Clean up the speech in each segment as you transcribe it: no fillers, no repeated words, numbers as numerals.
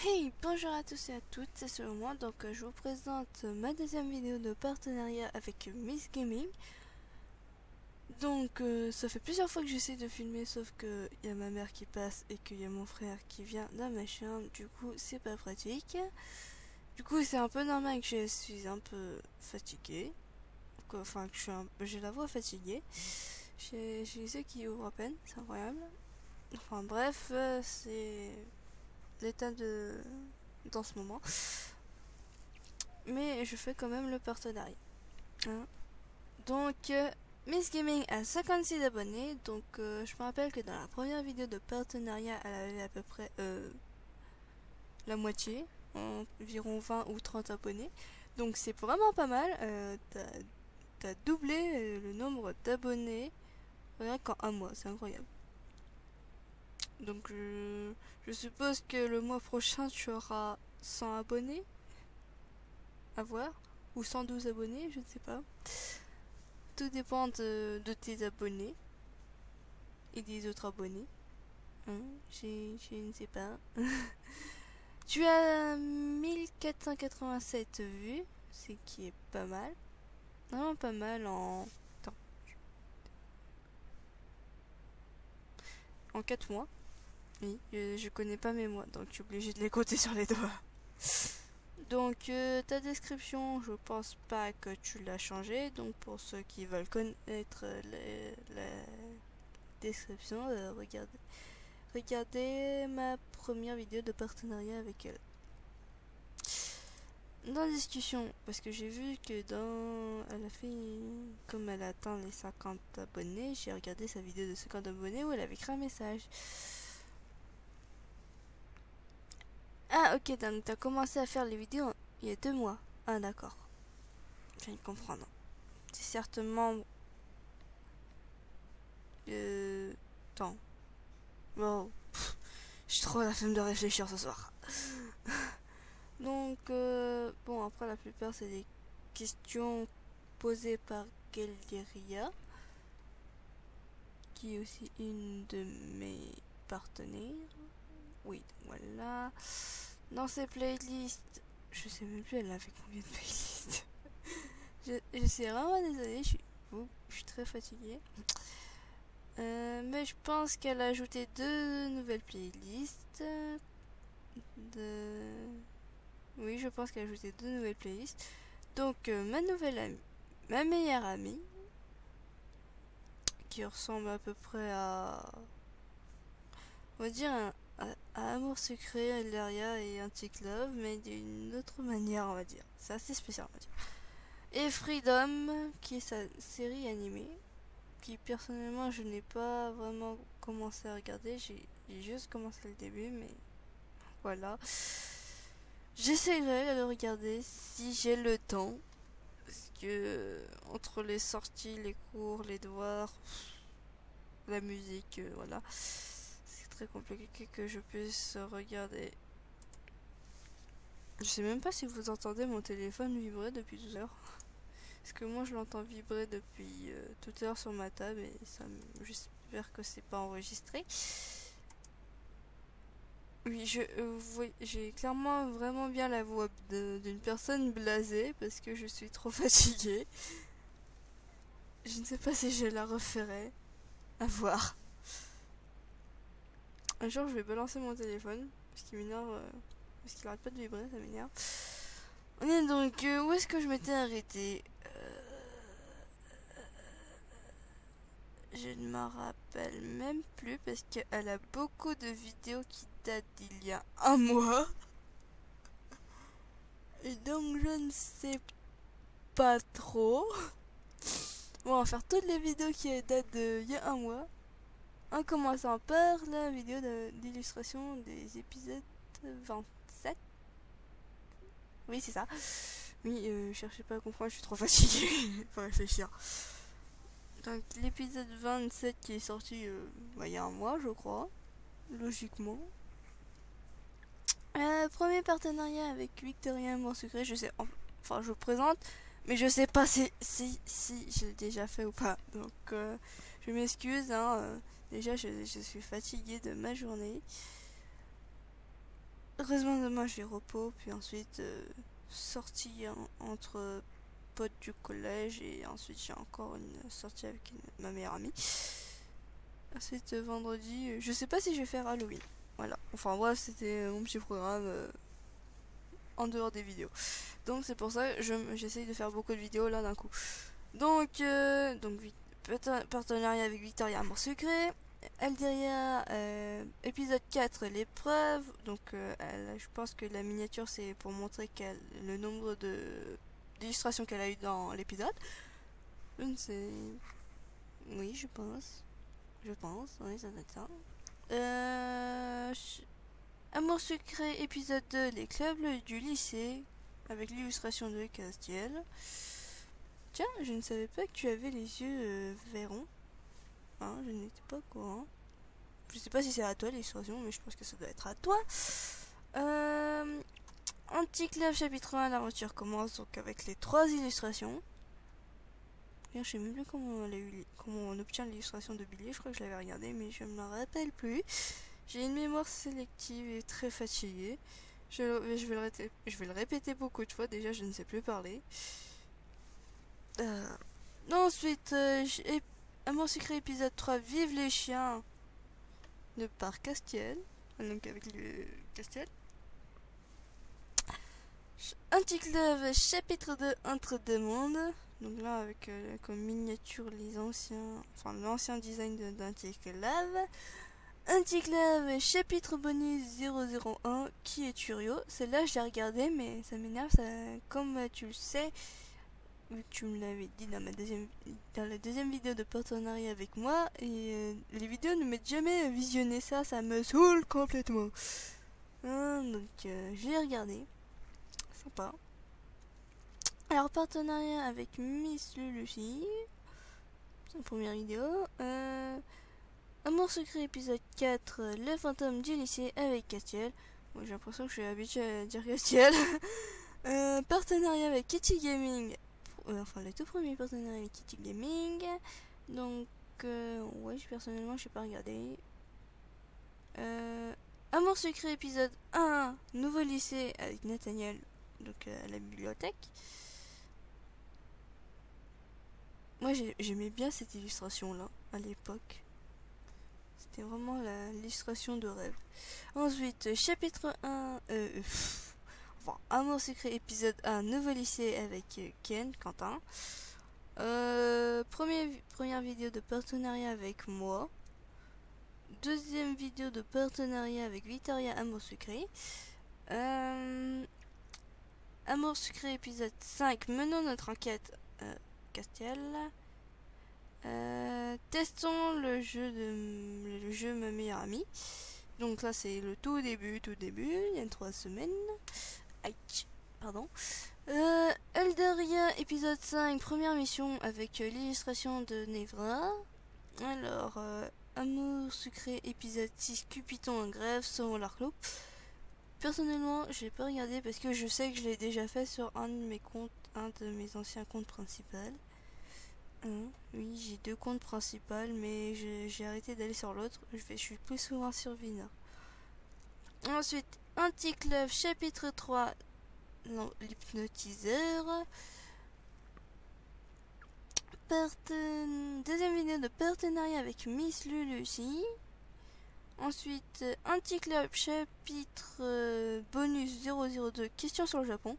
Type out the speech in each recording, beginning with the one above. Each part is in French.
Hey, bonjour à tous et à toutes, c'est selon moi, donc je vous présente ma deuxième vidéo de partenariat avec Miss Gaming. Donc ça fait plusieurs fois que j'essaie de filmer, sauf que il y a ma mère qui passe et qu'il y a mon frère qui vient dans ma chambre, du coup c'est pas pratique. Du coup c'est un peu normal que je suis un peu fatiguée, enfin que j'ai la voix fatiguée. J'ai les yeux qui ouvrent à peine, c'est incroyable. Enfin bref, c'est l'état dans ce moment. Mais je fais quand même le partenariat. Hein. Donc, Miss Gaming a 56 abonnés. Donc, je me rappelle que dans la première vidéo de partenariat, elle avait à peu près la moitié, environ 20 ou 30 abonnés. Donc, c'est vraiment pas mal. T'as doublé le nombre d'abonnés rien qu'en un mois. C'est incroyable. Donc, je suppose que le mois prochain, tu auras 100 abonnés à voir. Ou 112 abonnés, je ne sais pas. Tout dépend de tes abonnés et des autres abonnés. Hein, je ne sais pas. Tu as 1487 vues, ce qui est pas mal. Vraiment pas mal en... Attends. En 4 mois. Oui, je connais pas mes mois, donc je suis obligée de les compter sur les doigts. Donc ta description, je pense pas que tu l'as changé. Donc pour ceux qui veulent connaître la description, regardez ma première vidéo de partenariat avec elle. Dans la discussion, parce que j'ai vu que elle a fait, comme elle a atteint les 50 abonnés, j'ai regardé sa vidéo de 50 abonnés où elle avait écrit un message. Ah ok, donc t'as commencé à faire les vidéos il y a 2 mois. Ah d'accord, je viens de comprendre. C'est certainement... Attends. Bon, j'ai trop la flemme de réfléchir ce soir. Donc, bon, après la plupart c'est des questions posées par Gelderia, qui est aussi une de mes partenaires. Oui, voilà. Dans ses playlists, je sais même plus elle avait combien de playlists. je suis vraiment désolée, je suis très fatiguée. Mais je pense qu'elle a ajouté 2 nouvelles playlists. De... Oui, je pense qu'elle a ajouté 2 nouvelles playlists. Donc, ma nouvelle amie, ma meilleure amie, qui ressemble à peu près à... On va dire à Amour Secret, Hilaria et Antique Love, mais d'une autre manière, on va dire. C'est assez spécial, on va dire. Et Freedom, qui est sa série animée, qui personnellement je n'ai pas vraiment commencé à regarder. J'ai juste commencé le début, mais voilà. J'essaierai de le regarder si j'ai le temps. Parce que entre les sorties, les cours, les devoirs, la musique, voilà. C'est très compliqué que je puisse regarder. Je sais même pas si vous entendez mon téléphone vibrer depuis 12 heures. Parce que moi je l'entends vibrer depuis tout à l'heure sur ma table et j'espère que c'est pas enregistré. Oui, j'ai clairement vraiment bien la voix d'une personne blasée parce que je suis trop fatiguée. Je ne sais pas si je la referai. À voir. Un jour je vais balancer mon téléphone parce qu'il m'énerve, parce qu'il arrête pas de vibrer, ça m'énerve. On est donc où est-ce que je m'étais arrêté? Je ne m'en rappelle même plus parce qu'elle a beaucoup de vidéos qui datent d'il y a un mois. Et donc je ne sais pas trop. Bon, on va faire toutes les vidéos qui datent d'il y a un mois. En commençant par la vidéo d'illustration des épisodes 27. Oui, c'est ça. Oui, cherchez pas à comprendre, je suis trop fatiguée. Faut réfléchir. Donc, l'épisode 27 qui est sorti il y a un mois, je crois. Logiquement. Premier partenariat avec Victoria Amour Secret, je sais. Enfin, je vous présente, mais je sais pas si je l'ai déjà fait ou pas. Donc, je m'excuse. Hein, déjà, je suis fatiguée de ma journée. heureusement demain j'ai repos, puis ensuite sortie entre potes du collège, et ensuite j'ai encore une sortie avec ma meilleure amie. Ensuite vendredi, je sais pas si je vais faire Halloween. Voilà, enfin bref, c'était mon petit programme en dehors des vidéos. Donc c'est pour ça que j'essaye de faire beaucoup de vidéos là d'un coup. Donc partenariat avec Victoria Amour Secret. Alderia, épisode 4, l'épreuve. Donc je pense que la miniature c'est pour montrer le nombre d'illustrations qu'elle a eu dans l'épisode. Je ne sais. Oui, je pense. Oui, ça doit être ça. Amour Secret, épisode 2, les clubs du lycée. Avec l'illustration de Castiel. Tiens, je ne savais pas que tu avais les yeux verrons. Hein, je n'étais pas au courant. Je sais pas si c'est à toi l'illustration, mais je pense que ça doit être à toi. Anticlave chapitre 1, l'aventure commence donc avec les 3 illustrations. Je sais même plus comment on obtient l'illustration de Billy. Je crois que je l'avais regardé, mais je ne me rappelle plus. J'ai une mémoire sélective et très fatiguée. Je vais le répéter beaucoup de fois. Déjà, je ne sais plus parler. Ensuite, Amour Secret épisode 3, Vive les chiens de par Castiel. Donc avec le Castiel. Anticlave chapitre 2, Entre deux mondes. Donc là avec comme miniature l'ancien design d'Anticlave. Anticlave chapitre bonus 001, qui est Turio. Celle-là je l'ai regardé, mais ça m'énerve, comme tu le sais, vu que tu me l'avais dit dans la deuxième vidéo de partenariat avec moi, et les vidéos ne m'ont jamais visionné ça me saoule complètement. Donc je l'ai regardé, sympa. Alors partenariat avec Miss Lulucy, c'est la première vidéo. Amour Secret épisode 4, le fantôme du lycée avec Castiel. Bon, j'ai l'impression que je suis habituée à dire Castiel. Partenariat avec Kitty Gaming. Enfin, le tout premier partenariat avec Kitty Gaming. Donc, ouais, personnellement, je n'ai pas regardé. Amour Secret épisode 1, nouveau lycée avec Nathaniel, donc à la bibliothèque. Moi, j'aimais bien cette illustration-là, à l'époque. C'était vraiment l'illustration de rêve. Ensuite, chapitre 1... Amour Secret épisode 1, nouveau lycée avec Quentin. Première vidéo de partenariat avec moi. Deuxième vidéo de partenariat avec Victoria Amour Secret. Amour Secret épisode 5, menons notre enquête Castiel. Testons le jeu ma meilleure amie. Donc là c'est le tout début, il y a 3 semaines. Aïe, pardon. Elderia épisode 5, première mission avec l'illustration de Nevra. Alors, Amour Secret épisode 6, Cupidon en grève, sauvons l'arcloupe. Personnellement, je l'ai pas regardé parce que je sais que je l'ai déjà fait sur un de mes anciens comptes principaux. Oui, j'ai 2 comptes principaux, mais j'ai arrêté d'aller sur l'autre. Je suis plus souvent sur Vina. Ensuite, Anticlave chapitre 3, l'hypnotiseur. Deuxième vidéo de partenariat avec Miss Lulucy. Ensuite, Anticlave chapitre bonus 002, questions sur le Japon.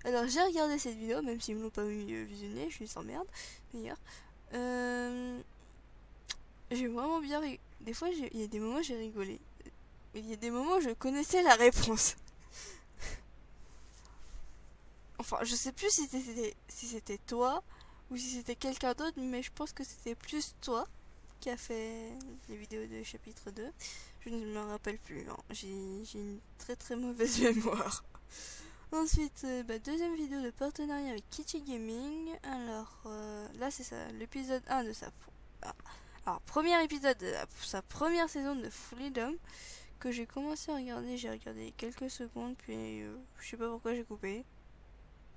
Alors j'ai regardé cette vidéo, même s'ils me l'ont pas visionné, je suis sans merde d'ailleurs. J'ai vraiment bien rigolé. Des fois, il y a des moments où j'ai rigolé. Il y a des moments où je connaissais la réponse. Enfin, je sais plus si c'était toi ou si c'était quelqu'un d'autre, mais je pense que c'était plus toi qui a fait les vidéos de chapitre 2. Je ne me rappelle plus, hein. J'ai une très très mauvaise mémoire. Ensuite, deuxième vidéo de partenariat avec Kitty Gaming. Alors, là c'est ça, l'épisode 1 de alors, premier épisode de sa première saison de Freedom, que j'ai commencé à regarder. J'ai regardé quelques secondes, puis je sais pas pourquoi j'ai coupé.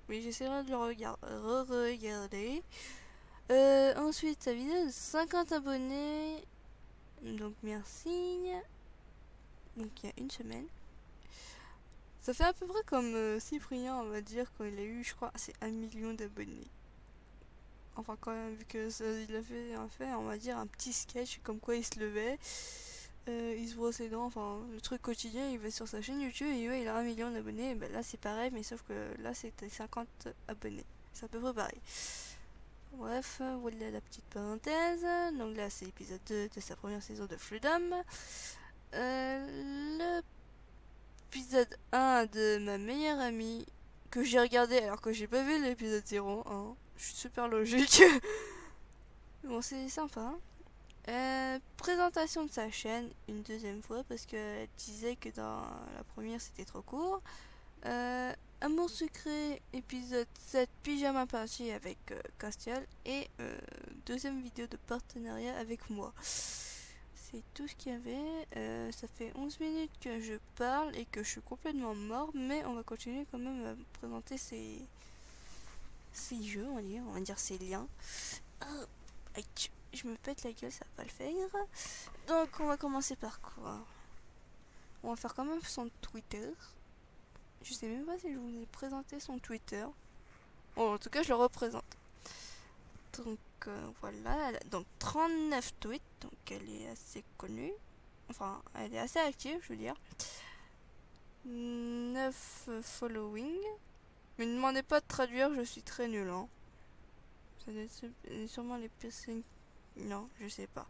Mais j'essaierai de le regarder. Ensuite, sa vidéo de 50 abonnés. Donc merci. Donc il y a une semaine. Ça fait à peu près comme Cyprien, on va dire, quand il a eu, je crois, c'est 1 million d'abonnés. Enfin, quand même, vu que ça, il a fait, on va dire, un petit sketch, comme quoi il se levait, il se brossait les dents, enfin, le truc quotidien, il va sur sa chaîne YouTube, et ouais, il a 1 million d'abonnés, et ben là c'est pareil, mais sauf que là c'était 50 abonnés. C'est à peu près pareil. Bref, voilà la petite parenthèse. Donc là c'est l'épisode 2 de sa première saison de Freedom. L'épisode 1 de ma meilleure amie, que j'ai regardé alors que j'ai pas vu l'épisode 0, hein. Je suis super logique. Bon, c'est sympa. Présentation de sa chaîne une deuxième fois parce qu'elle disait que dans la première c'était trop court. Amour secret épisode 7 pyjama party avec Castiel et deuxième vidéo de partenariat avec moi. C'est tout ce qu'il y avait. Ça fait 11 minutes que je parle et que je suis complètement mort, mais on va continuer quand même à présenter ces jeux, on va dire ces liens. Je me pète la gueule, ça va pas le faire. Donc on va commencer par quoi? On va faire quand même son Twitter. Je sais même pas si je vous ai présenté son Twitter. Bon, en tout cas je le représente. Donc voilà, elle a donc 39 tweets, donc elle est assez connue. Enfin, elle est assez active, je veux dire. 9 following. Mais ne demandez pas de traduire, je suis très nul, hein. Ça doit être sûrement les personnes... Non, je sais pas.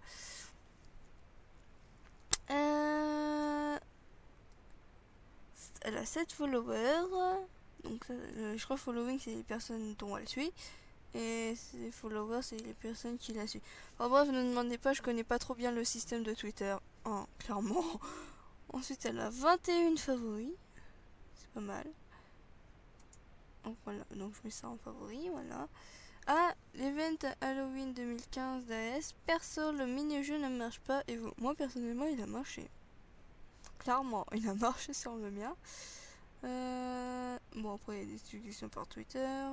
Elle a 7 followers. Donc, je crois following, c'est les personnes dont elle suit. Et ses followers, c'est les personnes qui la suivent. Enfin bref, ne demandez pas, je connais pas trop bien le système de Twitter. Hein, clairement. Ensuite, elle a 21 favoris. C'est pas mal. Donc voilà, donc je mets ça en favori, voilà. Ah, l'event Halloween 2015 d'AS. Perso, le mini-jeu ne marche pas. Et vous, moi personnellement, il a marché. Clairement, il a marché sur le mien. Bon, après, il y a des suggestions par Twitter.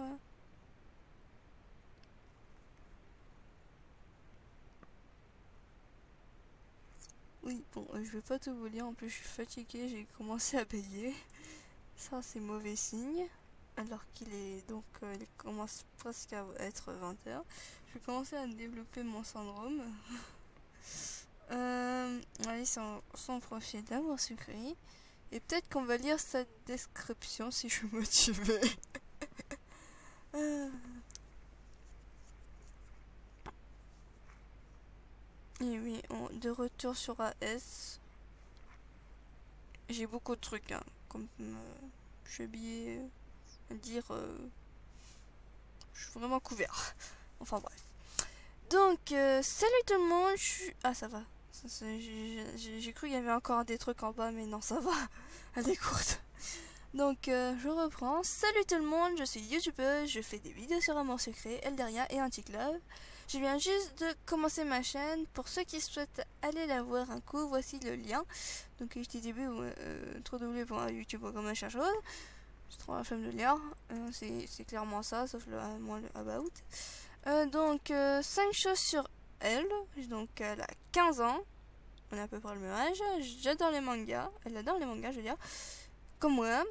Oui, bon, je vais pas tout vous lire. En plus, je suis fatiguée, j'ai commencé à bailler. Ça, c'est mauvais signe. Alors qu'il est donc, il commence presque à être 20h. Je vais commencer à développer mon syndrome. Allez, son profil d'amour secret. Et peut-être qu'on va lire sa description si je suis motivée. Et oui, de retour sur AS. J'ai beaucoup de trucs, hein, comme je suis habillée, à dire, je suis vraiment couvert. Enfin bref. Donc, salut tout le monde. Ah, ça va. J'ai cru qu'il y avait encore des trucs en bas, mais non, ça va. Elle est courte. Donc, je reprends. Salut tout le monde, je suis youtubeuse, je fais des vidéos sur Amour Secret, Elderia et Anticlove. Je viens juste de commencer ma chaîne. Pour ceux qui souhaitent aller la voir un coup, voici le lien. Donc, http www.youtube.com. J'ai trop la flemme de lire. C'est clairement ça, sauf le about. Donc, 5 choses sur elle. Donc, elle a 15 ans. On a à peu près le même âge. J'adore les mangas. Elle adore les mangas, je veux dire. Comme moi.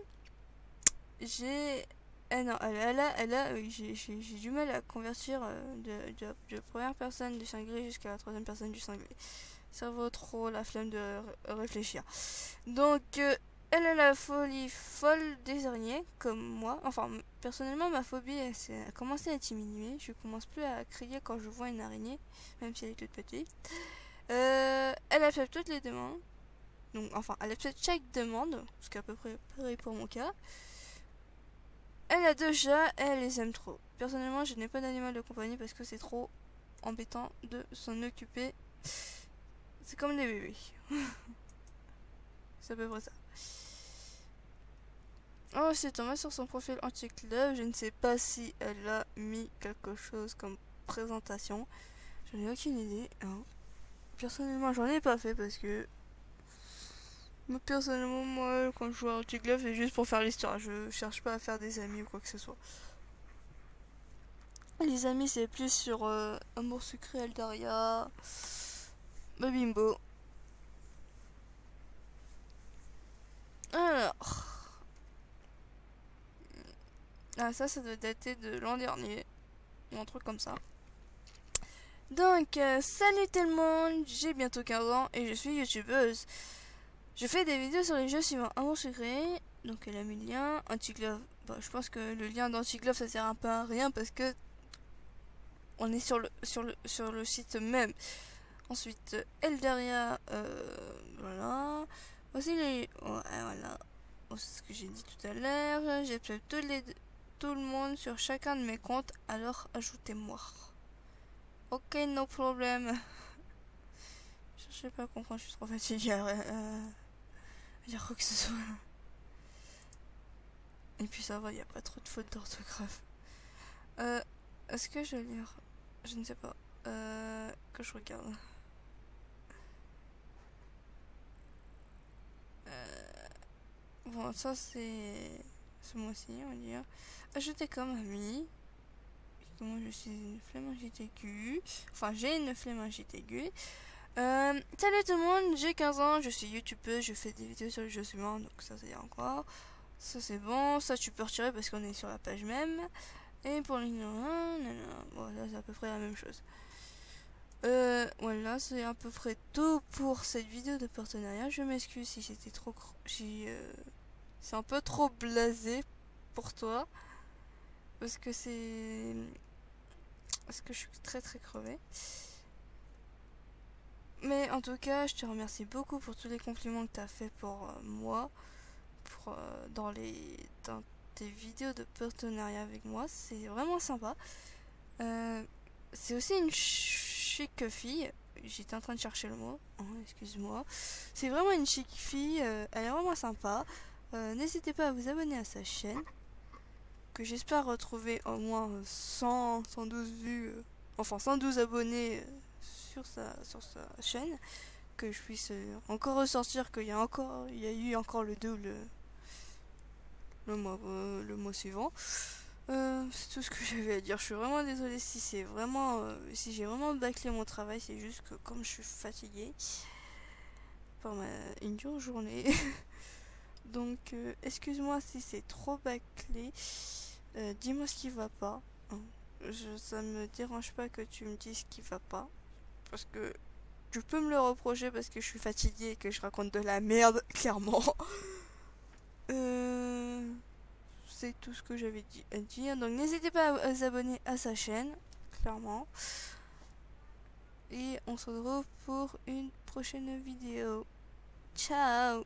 J'ai du mal à convertir de première personne du cinglé jusqu'à la troisième personne du cinglé. Ça vaut trop la flemme de réfléchir. Donc, elle a la folie folle des araignées, comme moi. Enfin, personnellement, ma phobie a commencé à diminuer. Je commence plus à crier quand je vois une araignée, même si elle est toute petite. Elle accepte toutes les demandes. Donc, enfin, elle accepte chaque demande, ce qui est à peu près pareil pour mon cas. Elle a 2 chats et elle les aime trop. Personnellement, je n'ai pas d'animal de compagnie parce que c'est trop embêtant de s'en occuper. C'est comme des bébés. C'est à peu près ça. Oh, c'est tombé sur son profil Anticlove. Je ne sais pas si elle a mis quelque chose comme présentation. Je n'ai aucune idée. Hein. Personnellement, j'en ai pas fait parce que... Personnellement, moi, quand je joue à Anticlove, c'est juste pour faire l'histoire. Je cherche pas à faire des amis ou quoi que ce soit. Les amis, c'est plus sur Amour Secret, Eldaria, Bimbo. Alors, Ah, ça doit dater de l'an dernier. Ou un truc comme ça. Donc, salut tout le monde, j'ai bientôt 15 ans et je suis youtubeuse. Je fais des vidéos sur les jeux suivants. Amour secret, donc elle a mis le lien. Antiglove, bah, je pense que le lien d'Antiglove ça sert un peu à rien parce que on est sur le site même. Ensuite, Eldaria, voilà. Voici les... Ouais, voilà. Bon, c'est ce que j'ai dit tout à l'heure. J'ai fait tout le monde sur chacun de mes comptes, alors ajoutez-moi. Ok, no problème. Je sais pas comprendre, je suis trop fatiguée à dire quoi que ce soit. Et puis ça va, il n'y a pas trop de fautes d'orthographe. Est-ce que je vais lire? Je ne sais pas. Que je regarde. Bon, ça c'est ce mois-ci, on va dire. Ajouter comme ami. Moi je suis une flémingite aiguë. Enfin, j'ai une flémingite aiguë. Salut tout le monde, j'ai 15 ans, je suis youtubeuse, je fais des vidéos sur les jeux suivants, donc ça c'est encore. Ça c'est bon, ça tu peux retirer parce qu'on est sur la page même. Et pour les bon, là c'est à peu près la même chose. Voilà, c'est à peu près tout pour cette vidéo de partenariat. Je m'excuse si c'était trop... si c'est un peu trop blasé pour toi. Parce que c'est... Parce que je suis très très crevée. Mais en tout cas, je te remercie beaucoup pour tous les compliments que tu as fait pour moi. Dans tes vidéos de partenariat avec moi. C'est vraiment sympa. C'est aussi une chic fille. J'étais en train de chercher le mot. Oh, excuse-moi. C'est vraiment une chic fille. Elle est vraiment sympa. N'hésitez pas à vous abonner à sa chaîne. Que j'espère retrouver au moins 112 vues. Enfin 112 abonnés sur sa chaîne. Que je puisse encore ressortir qu'il y a eu encore le 2 ou le mois suivant. C'est tout ce que j'avais à dire. Je suis vraiment désolée si c'est vraiment si j'ai vraiment bâclé mon travail. C'est juste que comme je suis fatiguée par une dure journée. Donc excuse-moi si c'est trop bâclé. Dis-moi ce qui va pas. Hein. Ça me dérange pas que tu me dises ce qui va pas. Parce que tu peux me le reprocher parce que je suis fatiguée et que je raconte de la merde, clairement. C'est tout ce que j'avais à dire. Donc n'hésitez pas à vous abonner à sa chaîne, clairement. Et on se retrouve pour une prochaine vidéo. Ciao!